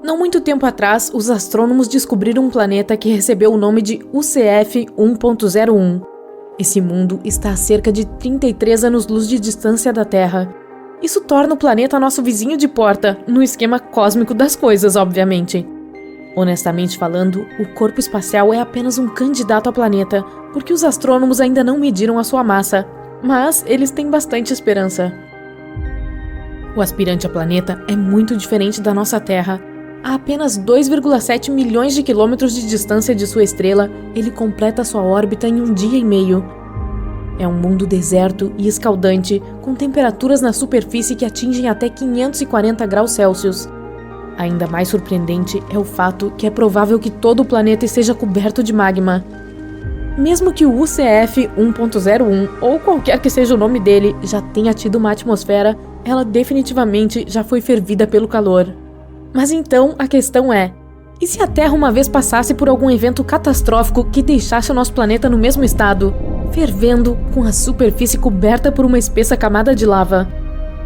Não muito tempo atrás, os astrônomos descobriram um planeta que recebeu o nome de UCF 1.01. Esse mundo está a cerca de 33 anos-luz de distância da Terra. Isso torna o planeta nosso vizinho de porta, no esquema cósmico das coisas, obviamente. Honestamente falando, o corpo espacial é apenas um candidato a planeta, porque os astrônomos ainda não mediram a sua massa, mas eles têm bastante esperança. O aspirante a planeta é muito diferente da nossa Terra. A apenas 2,7 milhões de quilômetros de distância de sua estrela, ele completa sua órbita em 1 dia e meio. É um mundo deserto e escaldante, com temperaturas na superfície que atingem até 540 graus Celsius. Ainda mais surpreendente é o fato que é provável que todo o planeta esteja coberto de magma. Mesmo que o UCF 1.01, ou qualquer que seja o nome dele, já tenha tido uma atmosfera, ela definitivamente já foi fervida pelo calor. Mas então a questão é, e se a Terra uma vez passasse por algum evento catastrófico que deixasse o nosso planeta no mesmo estado, fervendo, com a superfície coberta por uma espessa camada de lava?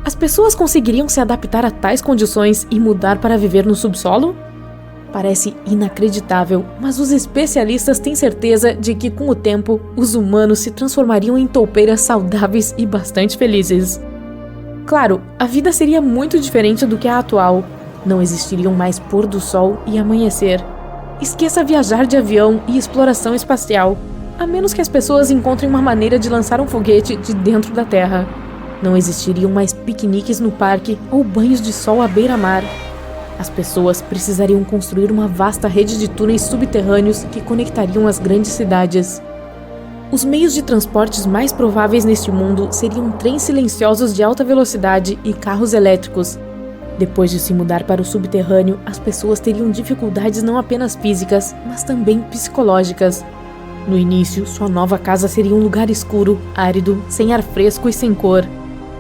As pessoas conseguiriam se adaptar a tais condições e mudar para viver no subsolo? Parece inacreditável, mas os especialistas têm certeza de que com o tempo, os humanos se transformariam em toupeiras saudáveis e bastante felizes. Claro, a vida seria muito diferente do que a atual. Não existiriam mais pôr do sol e amanhecer. Esqueça viajar de avião e exploração espacial, a menos que as pessoas encontrem uma maneira de lançar um foguete de dentro da Terra. Não existiriam mais piqueniques no parque ou banhos de sol à beira-mar. As pessoas precisariam construir uma vasta rede de túneis subterrâneos que conectariam as grandes cidades. Os meios de transportes mais prováveis neste mundo seriam trens silenciosos de alta velocidade e carros elétricos. Depois de se mudar para o subterrâneo, as pessoas teriam dificuldades não apenas físicas, mas também psicológicas. No início, sua nova casa seria um lugar escuro, árido, sem ar fresco e sem cor.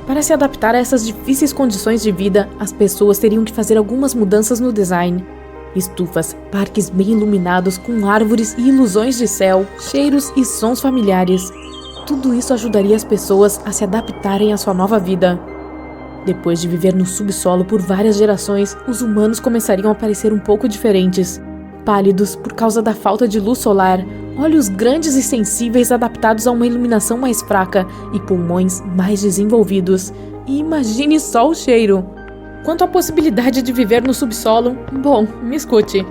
Para se adaptar a essas difíceis condições de vida, as pessoas teriam que fazer algumas mudanças no design. Estufas, parques bem iluminados com árvores e ilusões de céu, cheiros e sons familiares. Tudo isso ajudaria as pessoas a se adaptarem à sua nova vida. Depois de viver no subsolo por várias gerações, os humanos começariam a parecer um pouco diferentes. Pálidos por causa da falta de luz solar, olhos grandes e sensíveis adaptados a uma iluminação mais fraca e pulmões mais desenvolvidos. E imagine só o cheiro! Quanto à possibilidade de viver no subsolo, bom, me escute.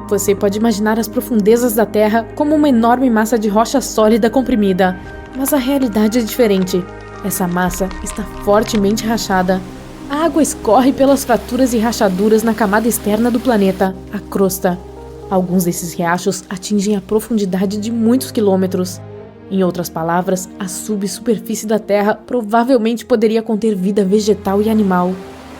Você pode imaginar as profundezas da Terra como uma enorme massa de rocha sólida comprimida, mas a realidade é diferente. Essa massa está fortemente rachada. A água escorre pelas fraturas e rachaduras na camada externa do planeta, a crosta. Alguns desses riachos atingem a profundidade de muitos quilômetros. Em outras palavras, a subsuperfície da Terra provavelmente poderia conter vida vegetal e animal.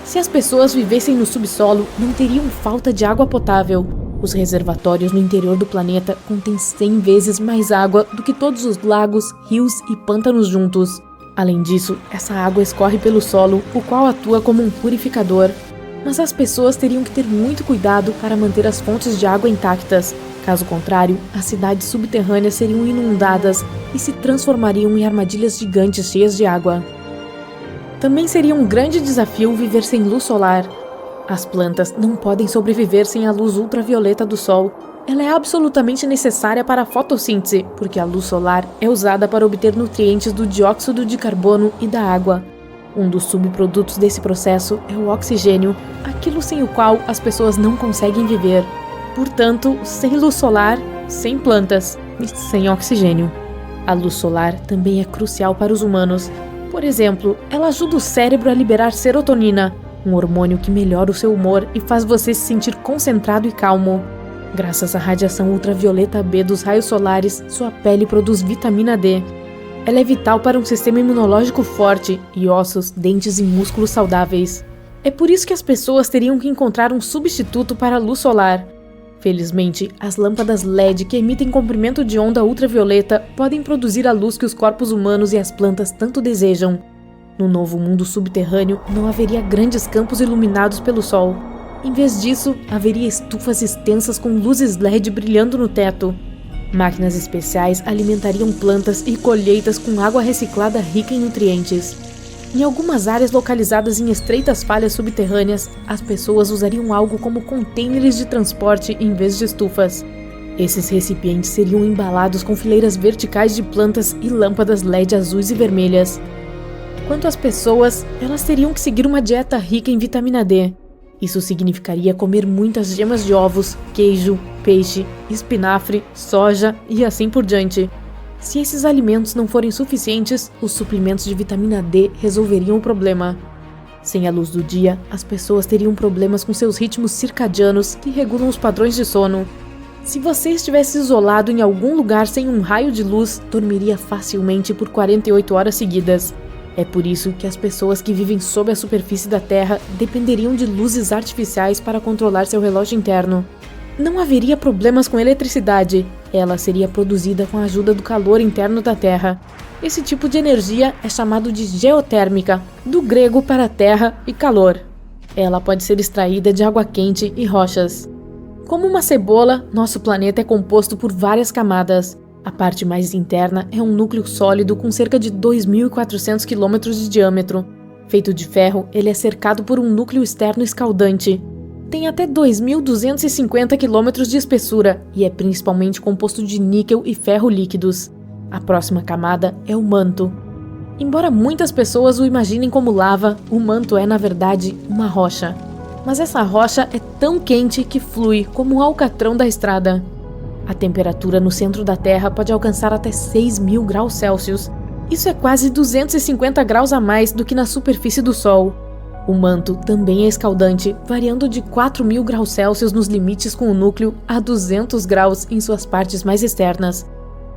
Se as pessoas vivessem no subsolo, não teriam falta de água potável. Os reservatórios no interior do planeta contêm 100 vezes mais água do que todos os lagos, rios e pântanos juntos. Além disso, essa água escorre pelo solo, o qual atua como um purificador. Mas as pessoas teriam que ter muito cuidado para manter as fontes de água intactas. Caso contrário, as cidades subterrâneas seriam inundadas e se transformariam em armadilhas gigantes cheias de água. Também seria um grande desafio viver sem luz solar. As plantas não podem sobreviver sem a luz ultravioleta do sol. Ela é absolutamente necessária para a fotossíntese, porque a luz solar é usada para obter nutrientes do dióxido de carbono e da água. Um dos subprodutos desse processo é o oxigênio, aquilo sem o qual as pessoas não conseguem viver. Portanto, sem luz solar, sem plantas e sem oxigênio. A luz solar também é crucial para os humanos. Por exemplo, ela ajuda o cérebro a liberar serotonina, um hormônio que melhora o seu humor e faz você se sentir concentrado e calmo. Graças à radiação ultravioleta B dos raios solares, sua pele produz vitamina D. Ela é vital para um sistema imunológico forte e ossos, dentes e músculos saudáveis. É por isso que as pessoas teriam que encontrar um substituto para a luz solar. Felizmente, as lâmpadas LED que emitem comprimento de onda ultravioleta podem produzir a luz que os corpos humanos e as plantas tanto desejam. No novo mundo subterrâneo, não haveria grandes campos iluminados pelo sol. Em vez disso, haveria estufas extensas com luzes LED brilhando no teto. Máquinas especiais alimentariam plantas e colheitas com água reciclada rica em nutrientes. Em algumas áreas localizadas em estreitas falhas subterrâneas, as pessoas usariam algo como contêineres de transporte em vez de estufas. Esses recipientes seriam embalados com fileiras verticais de plantas e lâmpadas LED azuis e vermelhas. Quanto às pessoas, elas teriam que seguir uma dieta rica em vitamina D. Isso significaria comer muitas gemas de ovos, queijo, peixe, espinafre, soja e assim por diante. Se esses alimentos não forem suficientes, os suplementos de vitamina D resolveriam o problema. Sem a luz do dia, as pessoas teriam problemas com seus ritmos circadianos que regulam os padrões de sono. Se você estivesse isolado em algum lugar sem um raio de luz, dormiria facilmente por 48 horas seguidas. É por isso que as pessoas que vivem sob a superfície da Terra dependeriam de luzes artificiais para controlar seu relógio interno. Não haveria problemas com eletricidade, ela seria produzida com a ajuda do calor interno da Terra. Esse tipo de energia é chamado de geotérmica, do grego para terra e calor. Ela pode ser extraída de água quente e rochas. Como uma cebola, nosso planeta é composto por várias camadas. A parte mais interna é um núcleo sólido com cerca de 2.400 km de diâmetro. Feito de ferro, ele é cercado por um núcleo externo escaldante. Tem até 2.250 km de espessura e é principalmente composto de níquel e ferro líquidos. A próxima camada é o manto. Embora muitas pessoas o imaginem como lava, o manto é, na verdade, uma rocha. Mas essa rocha é tão quente que flui como o alcatrão da estrada. A temperatura no centro da Terra pode alcançar até 6.000 graus Celsius. Isso é quase 250 graus a mais do que na superfície do Sol. O manto também é escaldante, variando de 4.000 graus Celsius nos limites com o núcleo a 200 graus em suas partes mais externas.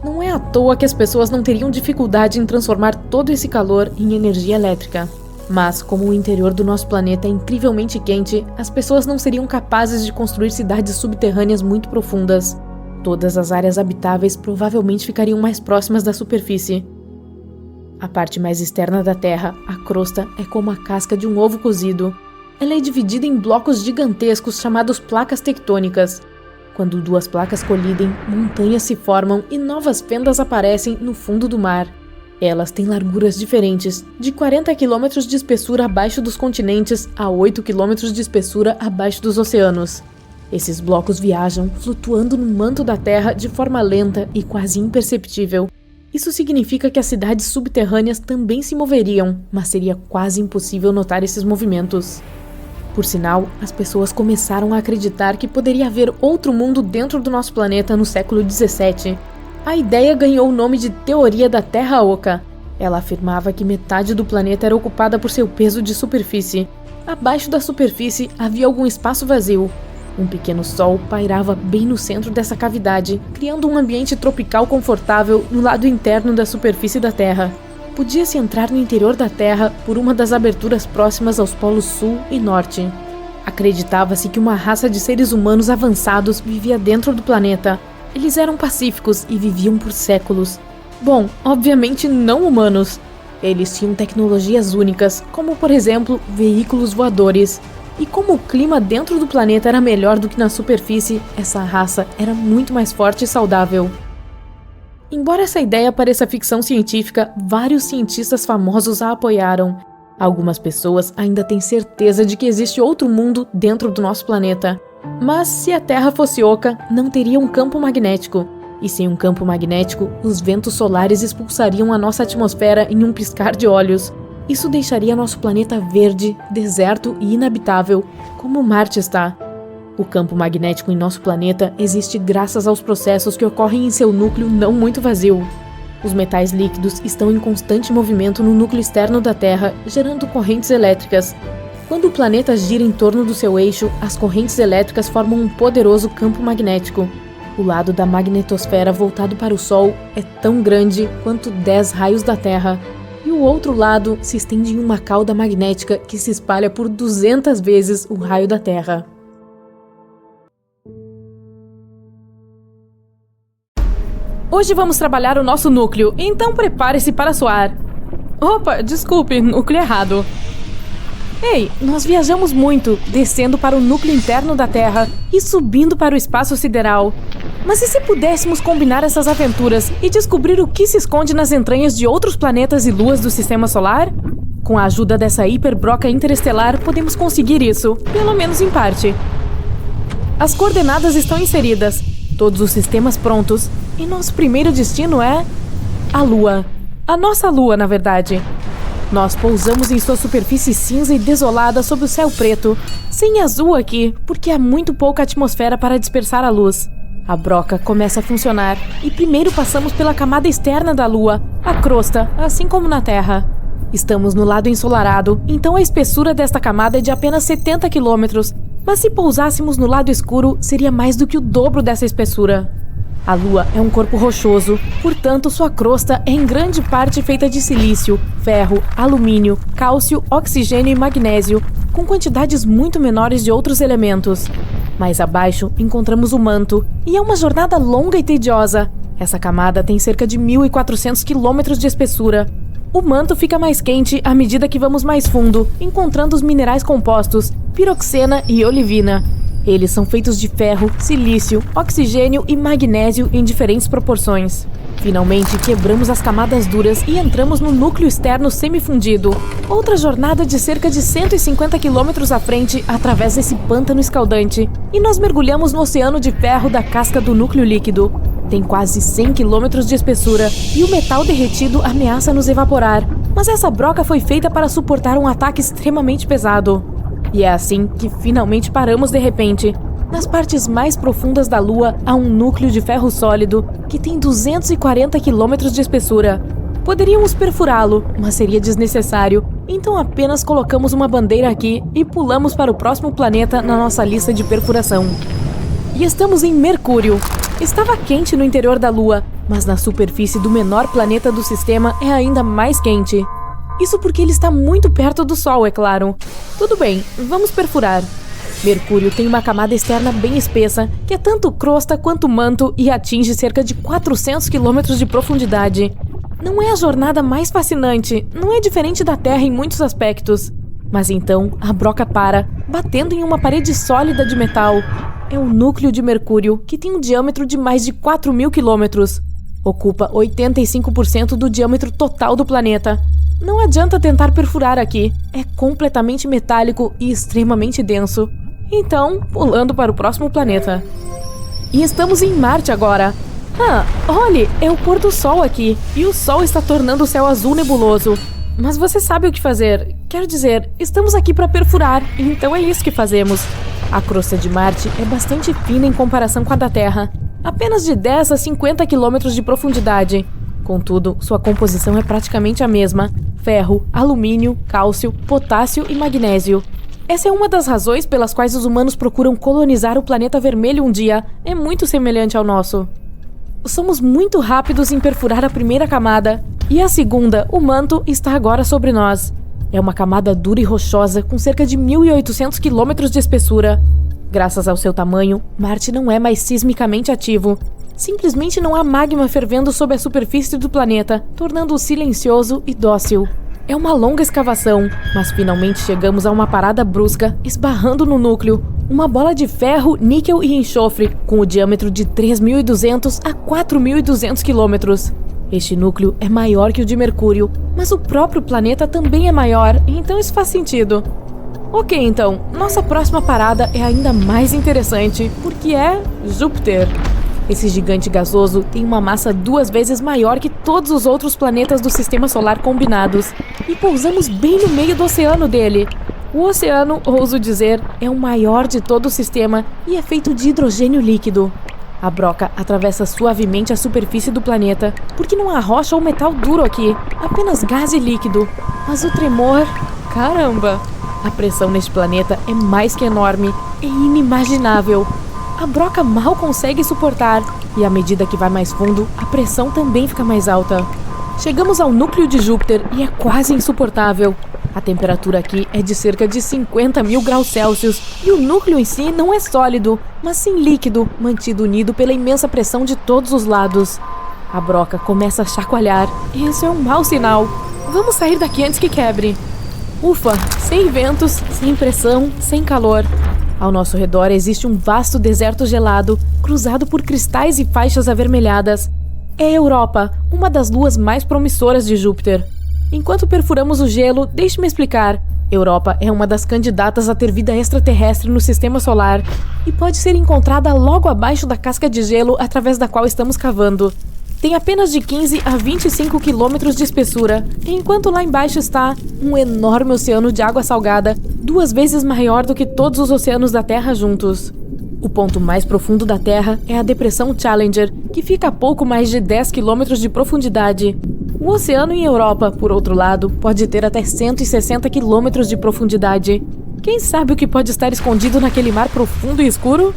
Não é à toa que as pessoas não teriam dificuldade em transformar todo esse calor em energia elétrica. Mas, como o interior do nosso planeta é incrivelmente quente, as pessoas não seriam capazes de construir cidades subterrâneas muito profundas. Todas as áreas habitáveis provavelmente ficariam mais próximas da superfície. A parte mais externa da Terra, a crosta, é como a casca de um ovo cozido. Ela é dividida em blocos gigantescos chamados placas tectônicas. Quando duas placas colidem, montanhas se formam e novas fendas aparecem no fundo do mar. Elas têm larguras diferentes, de 40 km de espessura abaixo dos continentes a 8 km de espessura abaixo dos oceanos. Esses blocos viajam, flutuando no manto da Terra de forma lenta e quase imperceptível. Isso significa que as cidades subterrâneas também se moveriam, mas seria quase impossível notar esses movimentos. Por sinal, as pessoas começaram a acreditar que poderia haver outro mundo dentro do nosso planeta no século XVII. A ideia ganhou o nome de Teoria da Terra Oca. Ela afirmava que metade do planeta era ocupada por seu peso de superfície. Abaixo da superfície havia algum espaço vazio. Um pequeno sol pairava bem no centro dessa cavidade, criando um ambiente tropical confortável no lado interno da superfície da Terra. Podia-se entrar no interior da Terra por uma das aberturas próximas aos polos Sul e Norte. Acreditava-se que uma raça de seres humanos avançados vivia dentro do planeta. Eles eram pacíficos e viviam por séculos. Bom, obviamente não humanos. Eles tinham tecnologias únicas, como por exemplo, veículos voadores. E como o clima dentro do planeta era melhor do que na superfície, essa raça era muito mais forte e saudável. Embora essa ideia pareça ficção científica, vários cientistas famosos a apoiaram. Algumas pessoas ainda têm certeza de que existe outro mundo dentro do nosso planeta. Mas se a Terra fosse oca, não teria um campo magnético. E sem um campo magnético, os ventos solares expulsariam a nossa atmosfera em um piscar de olhos. Isso deixaria nosso planeta verde, deserto e inabitável, como Marte está. O campo magnético em nosso planeta existe graças aos processos que ocorrem em seu núcleo não muito vazio. Os metais líquidos estão em constante movimento no núcleo externo da Terra, gerando correntes elétricas. Quando o planeta gira em torno do seu eixo, as correntes elétricas formam um poderoso campo magnético. O lado da magnetosfera voltado para o Sol é tão grande quanto 10 raios da Terra. E o outro lado se estende em uma cauda magnética que se espalha por 200 vezes o raio da Terra. Hoje vamos trabalhar o nosso núcleo, então prepare-se para suar. Opa, desculpe, núcleo errado. Ei, nós viajamos muito, descendo para o núcleo interno da Terra e subindo para o espaço sideral. Mas e se pudéssemos combinar essas aventuras e descobrir o que se esconde nas entranhas de outros planetas e luas do Sistema Solar? Com a ajuda dessa hiperbroca interestelar, podemos conseguir isso, pelo menos em parte. As coordenadas estão inseridas, todos os sistemas prontos, e nosso primeiro destino é... a Lua. A nossa Lua, na verdade. Nós pousamos em sua superfície cinza e desolada sob o céu preto, sem azul aqui, porque há muito pouca atmosfera para dispersar a luz. A broca começa a funcionar e primeiro passamos pela camada externa da Lua, a crosta, assim como na Terra. Estamos no lado ensolarado, então a espessura desta camada é de apenas 70 quilômetros, mas se pousássemos no lado escuro, seria mais do que o dobro dessa espessura. A Lua é um corpo rochoso, portanto sua crosta é em grande parte feita de silício, ferro, alumínio, cálcio, oxigênio e magnésio, com quantidades muito menores de outros elementos. Mais abaixo encontramos o manto, e é uma jornada longa e tediosa. Essa camada tem cerca de 1.400 quilômetros de espessura. O manto fica mais quente à medida que vamos mais fundo, encontrando os minerais compostos, piroxena e olivina. Eles são feitos de ferro, silício, oxigênio e magnésio em diferentes proporções. Finalmente, quebramos as camadas duras e entramos no núcleo externo semifundido. Outra jornada de cerca de 150 quilômetros à frente através desse pântano escaldante. E nós mergulhamos no oceano de ferro da casca do núcleo líquido. Tem quase 100 quilômetros de espessura e o metal derretido ameaça nos evaporar. Mas essa broca foi feita para suportar um ataque extremamente pesado. E é assim que finalmente paramos de repente. Nas partes mais profundas da Lua há um núcleo de ferro sólido que tem 240 quilômetros de espessura. Poderíamos perfurá-lo, mas seria desnecessário, então apenas colocamos uma bandeira aqui e pulamos para o próximo planeta na nossa lista de perfuração. E estamos em Mercúrio. Estava quente no interior da Lua, mas na superfície do menor planeta do sistema é ainda mais quente. Isso porque ele está muito perto do Sol, é claro. Tudo bem, vamos perfurar. Mercúrio tem uma camada externa bem espessa, que é tanto crosta quanto manto e atinge cerca de 400 quilômetros de profundidade. Não é a jornada mais fascinante, não é diferente da Terra em muitos aspectos. Mas então, a broca para, batendo em uma parede sólida de metal. É o núcleo de Mercúrio, que tem um diâmetro de mais de 4.000 quilômetros. Ocupa 85% do diâmetro total do planeta. Não adianta tentar perfurar aqui, é completamente metálico e extremamente denso. Então, pulando para o próximo planeta. E estamos em Marte agora. Olhe, é o pôr do sol aqui, e o sol está tornando o céu azul nebuloso. Mas você sabe o que fazer. Quero dizer, estamos aqui para perfurar, então é isso que fazemos. A crosta de Marte é bastante fina em comparação com a da Terra. Apenas de 10 a 50 quilômetros de profundidade. Contudo, sua composição é praticamente a mesma: ferro, alumínio, cálcio, potássio e magnésio. Essa é uma das razões pelas quais os humanos procuram colonizar o planeta vermelho um dia. É muito semelhante ao nosso. Somos muito rápidos em perfurar a primeira camada, e a segunda, o manto, está agora sobre nós. É uma camada dura e rochosa com cerca de 1.800 quilômetros de espessura. Graças ao seu tamanho, Marte não é mais sismicamente ativo. Simplesmente não há magma fervendo sob a superfície do planeta, tornando-o silencioso e dócil. É uma longa escavação, mas finalmente chegamos a uma parada brusca, esbarrando no núcleo, uma bola de ferro, níquel e enxofre, com o diâmetro de 3.200 a 4.200 quilômetros. Este núcleo é maior que o de Mercúrio, mas o próprio planeta também é maior, então isso faz sentido. Ok, então, nossa próxima parada é ainda mais interessante, porque é Júpiter. Esse gigante gasoso tem uma massa 2 vezes maior que todos os outros planetas do Sistema Solar combinados, e pousamos bem no meio do oceano dele. O oceano, ouso dizer, é o maior de todo o sistema e é feito de hidrogênio líquido. A broca atravessa suavemente a superfície do planeta, porque não há rocha ou metal duro aqui, apenas gás e líquido. Mas o tremor... caramba! A pressão neste planeta é mais que enorme, é inimaginável. A broca mal consegue suportar, e à medida que vai mais fundo, a pressão também fica mais alta. Chegamos ao núcleo de Júpiter e é quase insuportável. A temperatura aqui é de cerca de 50.000 graus Celsius, e o núcleo em si não é sólido, mas sim líquido, mantido unido pela imensa pressão de todos os lados. A broca começa a chacoalhar, e isso é um mau sinal. Vamos sair daqui antes que quebre. Ufa, sem ventos, sem pressão, sem calor. Ao nosso redor existe um vasto deserto gelado, cruzado por cristais e faixas avermelhadas. É a Europa, uma das luas mais promissoras de Júpiter. Enquanto perfuramos o gelo, deixe-me explicar. Europa é uma das candidatas a ter vida extraterrestre no sistema solar e pode ser encontrada logo abaixo da casca de gelo através da qual estamos cavando. Tem apenas de 15 a 25 quilômetros de espessura, enquanto lá embaixo está um enorme oceano de água salgada, 2 vezes maior do que todos os oceanos da Terra juntos. O ponto mais profundo da Terra é a Depressão Challenger, que fica a pouco mais de 10 quilômetros de profundidade. O oceano em Europa, por outro lado, pode ter até 160 quilômetros de profundidade. Quem sabe o que pode estar escondido naquele mar profundo e escuro?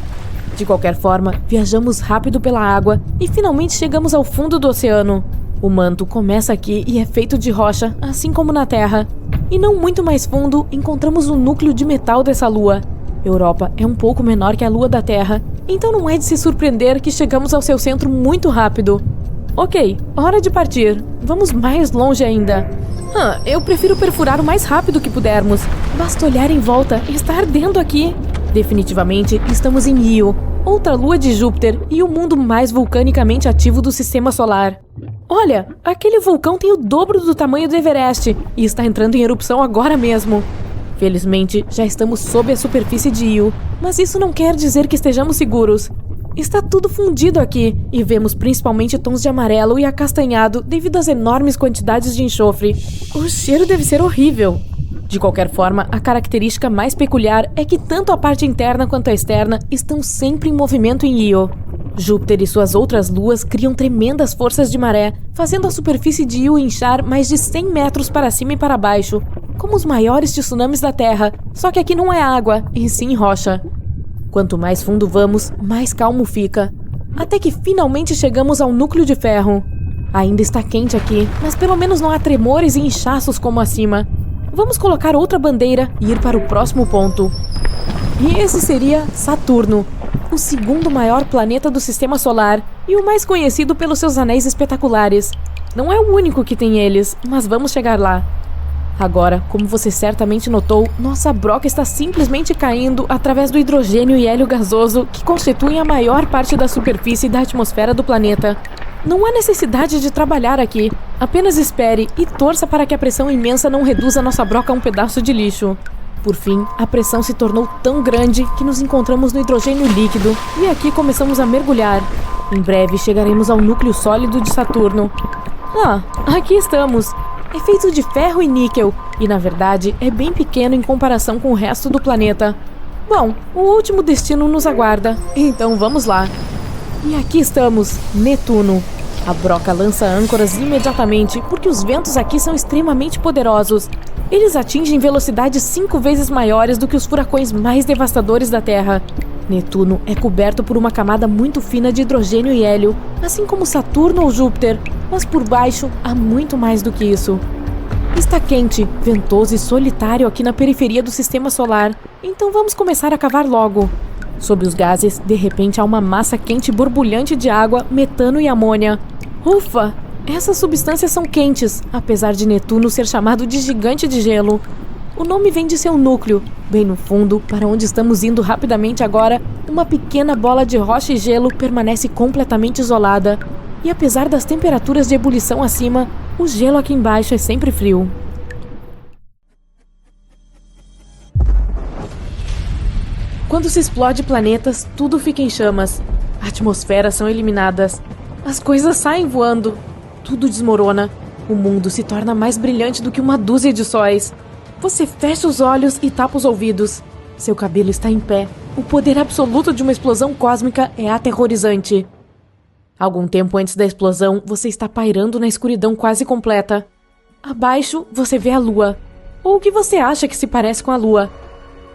De qualquer forma, viajamos rápido pela água e finalmente chegamos ao fundo do oceano. O manto começa aqui e é feito de rocha, assim como na Terra. E não muito mais fundo, encontramos o núcleo de metal dessa lua. Europa é um pouco menor que a lua da Terra, então não é de se surpreender que chegamos ao seu centro muito rápido. Ok, hora de partir. Vamos mais longe ainda. Eu prefiro perfurar o mais rápido que pudermos. Basta olhar em volta e está ardendo aqui. Definitivamente, estamos em Io, outra lua de Júpiter e o mundo mais vulcanicamente ativo do sistema solar. Olha, aquele vulcão tem o dobro do tamanho do Everest e está entrando em erupção agora mesmo. Felizmente, já estamos sob a superfície de Io, mas isso não quer dizer que estejamos seguros. Está tudo fundido aqui e vemos principalmente tons de amarelo e acastanhado devido às enormes quantidades de enxofre. O cheiro deve ser horrível. De qualquer forma, a característica mais peculiar é que tanto a parte interna quanto a externa estão sempre em movimento em Io. Júpiter e suas outras luas criam tremendas forças de maré, fazendo a superfície de Io inchar mais de 100 metros para cima e para baixo, como os maiores tsunamis da Terra, só que aqui não é água, e sim rocha. Quanto mais fundo vamos, mais calmo fica, até que finalmente chegamos ao núcleo de ferro. Ainda está quente aqui, mas pelo menos não há tremores e inchaços como acima. Vamos colocar outra bandeira e ir para o próximo ponto. E esse seria Saturno, o segundo maior planeta do sistema solar e o mais conhecido pelos seus anéis espetaculares. Não é o único que tem eles, mas vamos chegar lá. Agora, como você certamente notou, nossa broca está simplesmente caindo através do hidrogênio e hélio gasoso que constituem a maior parte da superfície da atmosfera do planeta. Não há necessidade de trabalhar aqui. Apenas espere e torça para que a pressão imensa não reduza nossa broca a um pedaço de lixo. Por fim, a pressão se tornou tão grande que nos encontramos no hidrogênio líquido e aqui começamos a mergulhar. Em breve chegaremos ao núcleo sólido de Saturno. Aqui estamos. É feito de ferro e níquel e, na verdade, é bem pequeno em comparação com o resto do planeta. Bom, o último destino nos aguarda, então vamos lá. E aqui estamos, Netuno. A broca lança âncoras imediatamente porque os ventos aqui são extremamente poderosos. Eles atingem velocidades 5 vezes maiores do que os furacões mais devastadores da Terra. Netuno é coberto por uma camada muito fina de hidrogênio e hélio, assim como Saturno ou Júpiter, mas por baixo há muito mais do que isso. Está quente, ventoso e solitário aqui na periferia do sistema solar, então vamos começar a cavar logo. Sob os gases, de repente há uma massa quente borbulhante de água, metano e amônia. Ufa! Essas substâncias são quentes, apesar de Netuno ser chamado de gigante de gelo. O nome vem de seu núcleo. Bem no fundo, para onde estamos indo rapidamente agora, uma pequena bola de rocha e gelo permanece completamente isolada. E apesar das temperaturas de ebulição acima, o gelo aqui embaixo é sempre frio. Quando se explode planetas, tudo fica em chamas. Atmosferas são eliminadas. As coisas saem voando. Tudo desmorona. O mundo se torna mais brilhante do que uma dúzia de sóis. Você fecha os olhos e tapa os ouvidos. Seu cabelo está em pé. O poder absoluto de uma explosão cósmica é aterrorizante. Algum tempo antes da explosão, você está pairando na escuridão quase completa. Abaixo, você vê a Lua. Ou o que você acha que se parece com a Lua.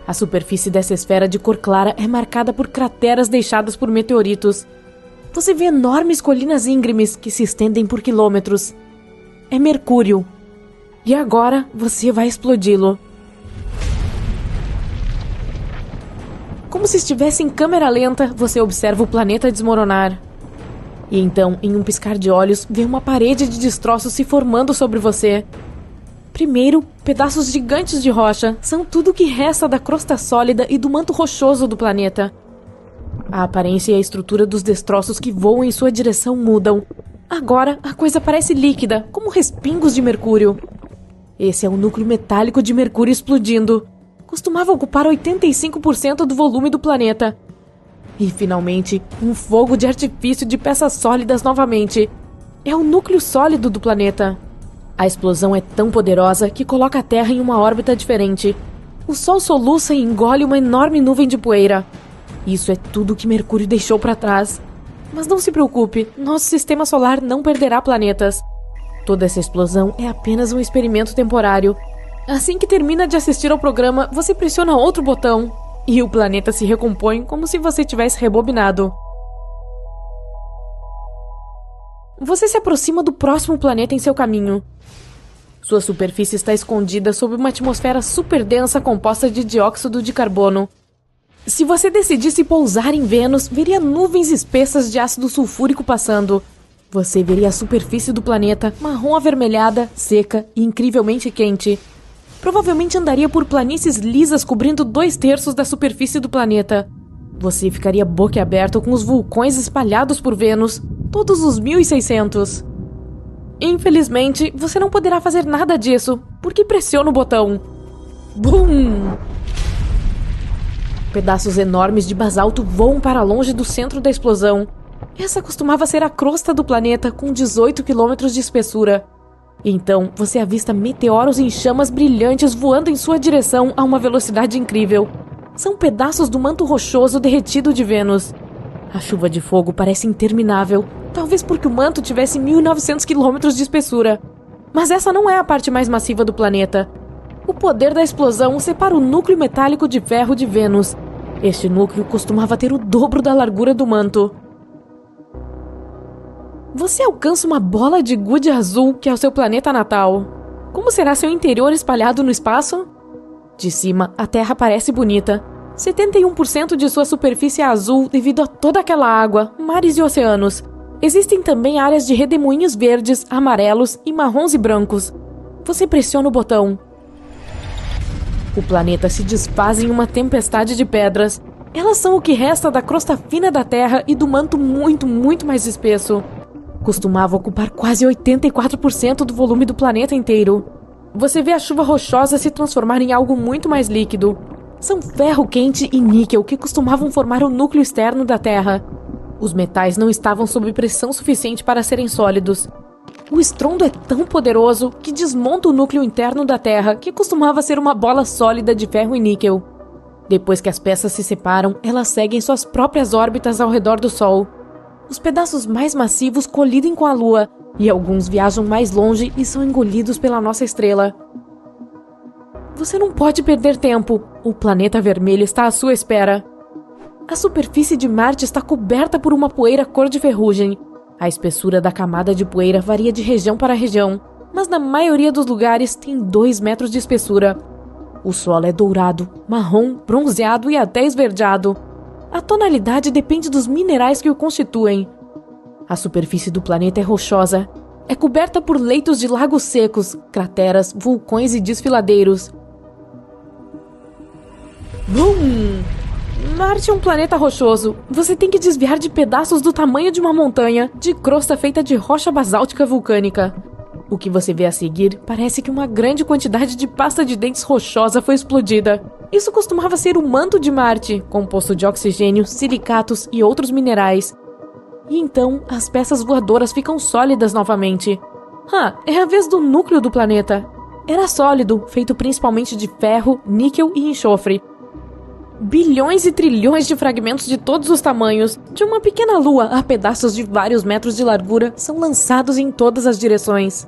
A superfície dessa esfera de cor clara é marcada por crateras deixadas por meteoritos. Você vê enormes colinas íngremes que se estendem por quilômetros. É Mercúrio. E agora você vai explodi-lo. Como se estivesse em câmera lenta, você observa o planeta desmoronar. E então, em um piscar de olhos, vê uma parede de destroços se formando sobre você. Primeiro, pedaços gigantes de rocha são tudo o que resta da crosta sólida e do manto rochoso do planeta. A aparência e a estrutura dos destroços que voam em sua direção mudam. Agora, a coisa parece líquida, como respingos de mercúrio. Esse é o núcleo metálico de Mercúrio explodindo. Costumava ocupar 85% do volume do planeta. E, finalmente, um fogo de artifício de peças sólidas novamente. É o núcleo sólido do planeta. A explosão é tão poderosa que coloca a Terra em uma órbita diferente. O Sol soluça e engole uma enorme nuvem de poeira. Isso é tudo que Mercúrio deixou para trás. Mas não se preocupe, nosso sistema solar não perderá planetas. Toda essa explosão é apenas um experimento temporário. Assim que termina de assistir ao programa, você pressiona outro botão e o planeta se recompõe como se você tivesse rebobinado. Você se aproxima do próximo planeta em seu caminho. Sua superfície está escondida sob uma atmosfera super densa composta de dióxido de carbono. Se você decidisse pousar em Vênus, veria nuvens espessas de ácido sulfúrico passando. Você veria a superfície do planeta marrom avermelhada, seca e incrivelmente quente. Provavelmente andaria por planícies lisas cobrindo 2/3 da superfície do planeta. Você ficaria boquiaberto com os vulcões espalhados por Vênus, todos os 1.600. Infelizmente, você não poderá fazer nada disso, porque pressiona o botão. Bum! Pedaços enormes de basalto voam para longe do centro da explosão. Essa costumava ser a crosta do planeta, com 18 quilômetros de espessura. Então, você avista meteoros em chamas brilhantes voando em sua direção a uma velocidade incrível. São pedaços do manto rochoso derretido de Vênus. A chuva de fogo parece interminável, talvez porque o manto tivesse 1.900 quilômetros de espessura. Mas essa não é a parte mais massiva do planeta. O poder da explosão separa o núcleo metálico de ferro de Vênus. Este núcleo costumava ter o dobro da largura do manto. Você alcança uma bola de gude azul que é o seu planeta natal. Como será seu interior espalhado no espaço? De cima, a Terra parece bonita. 71% de sua superfície é azul devido a toda aquela água, mares e oceanos. Existem também áreas de redemoinhos verdes, amarelos e marrons e brancos. Você pressiona o botão. O planeta se desfaz em uma tempestade de pedras. Elas são o que resta da crosta fina da Terra e do manto muito mais espesso. Costumava ocupar quase 84% do volume do planeta inteiro. Você vê a chuva rochosa se transformar em algo muito mais líquido. São ferro quente e níquel que costumavam formar o núcleo externo da Terra. Os metais não estavam sob pressão suficiente para serem sólidos. O estrondo é tão poderoso que desmonta o núcleo interno da Terra, que costumava ser uma bola sólida de ferro e níquel. Depois que as peças se separam, elas seguem suas próprias órbitas ao redor do Sol. Os pedaços mais massivos colidem com a Lua, e alguns viajam mais longe e são engolidos pela nossa estrela. Você não pode perder tempo. O planeta vermelho está à sua espera. A superfície de Marte está coberta por uma poeira cor de ferrugem. A espessura da camada de poeira varia de região para região, mas na maioria dos lugares tem 2 metros de espessura. O solo é dourado, marrom, bronzeado e até esverdeado. A tonalidade depende dos minerais que o constituem. A superfície do planeta é rochosa. É coberta por leitos de lagos secos, crateras, vulcões e desfiladeiros. Bum! Marte é um planeta rochoso. Você tem que desviar de pedaços do tamanho de uma montanha, de crosta feita de rocha basáltica vulcânica. O que você vê a seguir parece que uma grande quantidade de pasta de dentes rochosa foi explodida. Isso costumava ser o manto de Marte, composto de oxigênio, silicatos e outros minerais. E então, as peças voadoras ficam sólidas novamente. É a vez do núcleo do planeta. Era sólido, feito principalmente de ferro, níquel e enxofre. Bilhões e trilhões de fragmentos de todos os tamanhos, de uma pequena lua a pedaços de vários metros de largura, são lançados em todas as direções.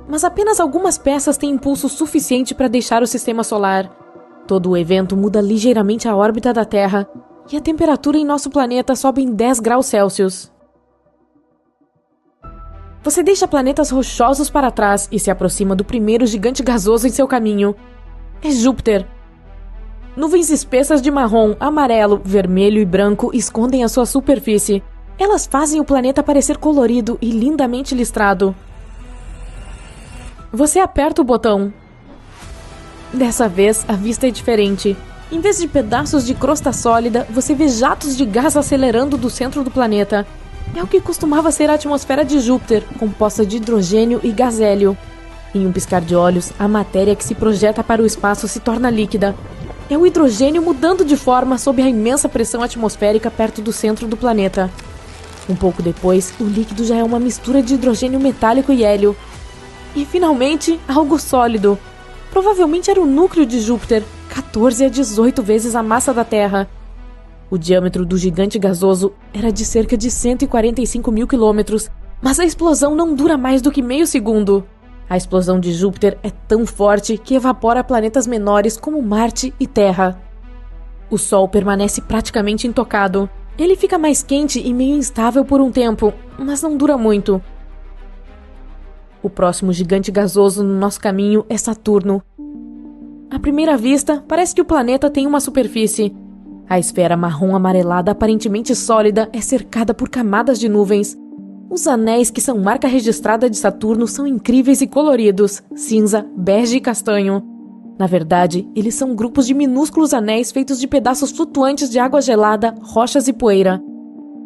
Mas apenas algumas peças têm impulso suficiente para deixar o sistema solar. Todo o evento muda ligeiramente a órbita da Terra, e a temperatura em nosso planeta sobe em 10 graus Celsius. Você deixa planetas rochosos para trás e se aproxima do primeiro gigante gasoso em seu caminho. É Júpiter. Nuvens espessas de marrom, amarelo, vermelho e branco escondem a sua superfície. Elas fazem o planeta parecer colorido e lindamente listrado. Você aperta o botão. Dessa vez, a vista é diferente. Em vez de pedaços de crosta sólida, você vê jatos de gás acelerando do centro do planeta. É o que costumava ser a atmosfera de Júpiter, composta de hidrogênio e gás hélio. Em um piscar de olhos, a matéria que se projeta para o espaço se torna líquida. É o hidrogênio mudando de forma sob a imensa pressão atmosférica perto do centro do planeta. Um pouco depois, o líquido já é uma mistura de hidrogênio metálico e hélio. E, finalmente, algo sólido. Provavelmente era o núcleo de Júpiter, 14 a 18 vezes a massa da Terra. O diâmetro do gigante gasoso era de cerca de 145 mil quilômetros, mas a explosão não dura mais do que meio segundo. A explosão de Júpiter é tão forte que evapora planetas menores como Marte e Terra. O Sol permanece praticamente intocado. Ele fica mais quente e meio instável por um tempo, mas não dura muito. O próximo gigante gasoso no nosso caminho é Saturno. À primeira vista, parece que o planeta tem uma superfície. A esfera marrom amarelada aparentemente sólida é cercada por camadas de nuvens. Os anéis que são marca registrada de Saturno são incríveis e coloridos, cinza, bege e castanho. Na verdade, eles são grupos de minúsculos anéis feitos de pedaços flutuantes de água gelada, rochas e poeira.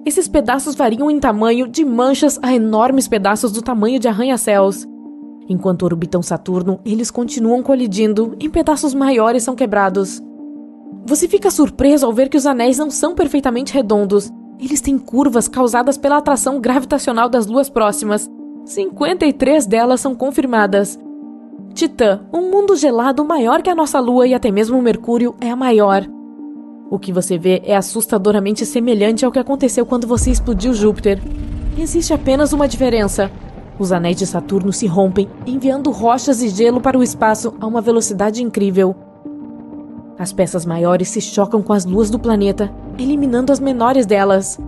Esses pedaços variam em tamanho de manchas a enormes pedaços do tamanho de arranha-céus. Enquanto orbitam Saturno, eles continuam colidindo e pedaços maiores são quebrados. Você fica surpreso ao ver que os anéis não são perfeitamente redondos. Eles têm curvas causadas pela atração gravitacional das luas próximas. 53 delas são confirmadas. Titã, um mundo gelado maior que a nossa Lua e até mesmo Mercúrio, é a maior. O que você vê é assustadoramente semelhante ao que aconteceu quando você explodiu Júpiter. Existe apenas uma diferença. Os anéis de Saturno se rompem, enviando rochas e gelo para o espaço a uma velocidade incrível. As peças maiores se chocam com as luas do planeta, eliminando as menores delas.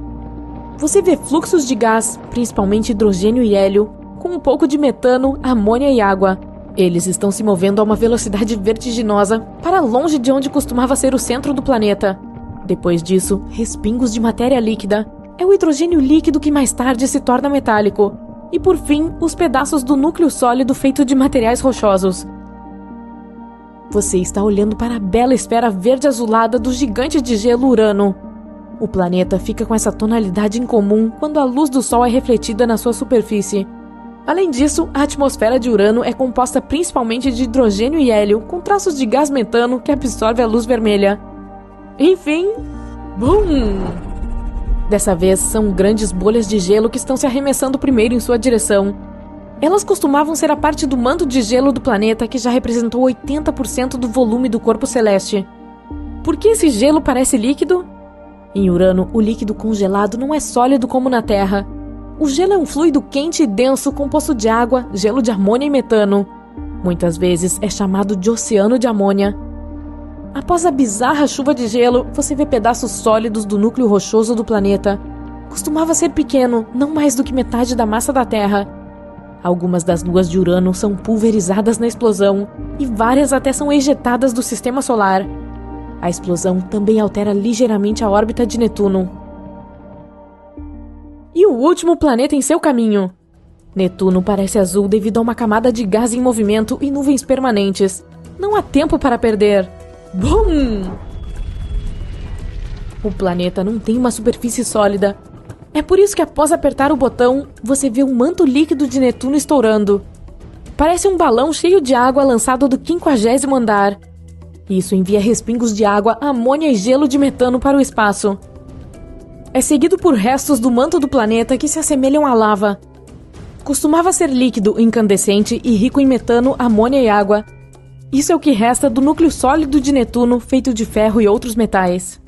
Você vê fluxos de gás, principalmente hidrogênio e hélio, com um pouco de metano, amônia e água. Eles estão se movendo a uma velocidade vertiginosa, para longe de onde costumava ser o centro do planeta. Depois disso, respingos de matéria líquida. É o hidrogênio líquido que mais tarde se torna metálico. E por fim, os pedaços do núcleo sólido feito de materiais rochosos. Você está olhando para a bela esfera verde-azulada do gigante de gelo Urano. O planeta fica com essa tonalidade incomum quando a luz do Sol é refletida na sua superfície. Além disso, a atmosfera de Urano é composta principalmente de hidrogênio e hélio, com traços de gás metano que absorve a luz vermelha. Enfim, BUM! Dessa vez, são grandes bolhas de gelo que estão se arremessando primeiro em sua direção. Elas costumavam ser a parte do manto de gelo do planeta que já representou 80% do volume do corpo celeste. Por que esse gelo parece líquido? Em Urano, o líquido congelado não é sólido como na Terra. O gelo é um fluido quente e denso composto de água, gelo de amônia e metano. Muitas vezes é chamado de oceano de amônia. Após a bizarra chuva de gelo, você vê pedaços sólidos do núcleo rochoso do planeta. Costumava ser pequeno, não mais do que metade da massa da Terra. Algumas das luas de Urano são pulverizadas na explosão, e várias até são ejetadas do sistema solar. A explosão também altera ligeiramente a órbita de Netuno. E o último planeta em seu caminho. Netuno parece azul devido a uma camada de gás em movimento e nuvens permanentes. Não há tempo para perder. BUM! O planeta não tem uma superfície sólida. É por isso que após apertar o botão, você vê um manto líquido de Netuno estourando. Parece um balão cheio de água lançado do 50º andar. Isso envia respingos de água, amônia e gelo de metano para o espaço. É seguido por restos do manto do planeta que se assemelham à lava. Costumava ser líquido, incandescente e rico em metano, amônia e água. Isso é o que resta do núcleo sólido de Netuno, feito de ferro e outros metais.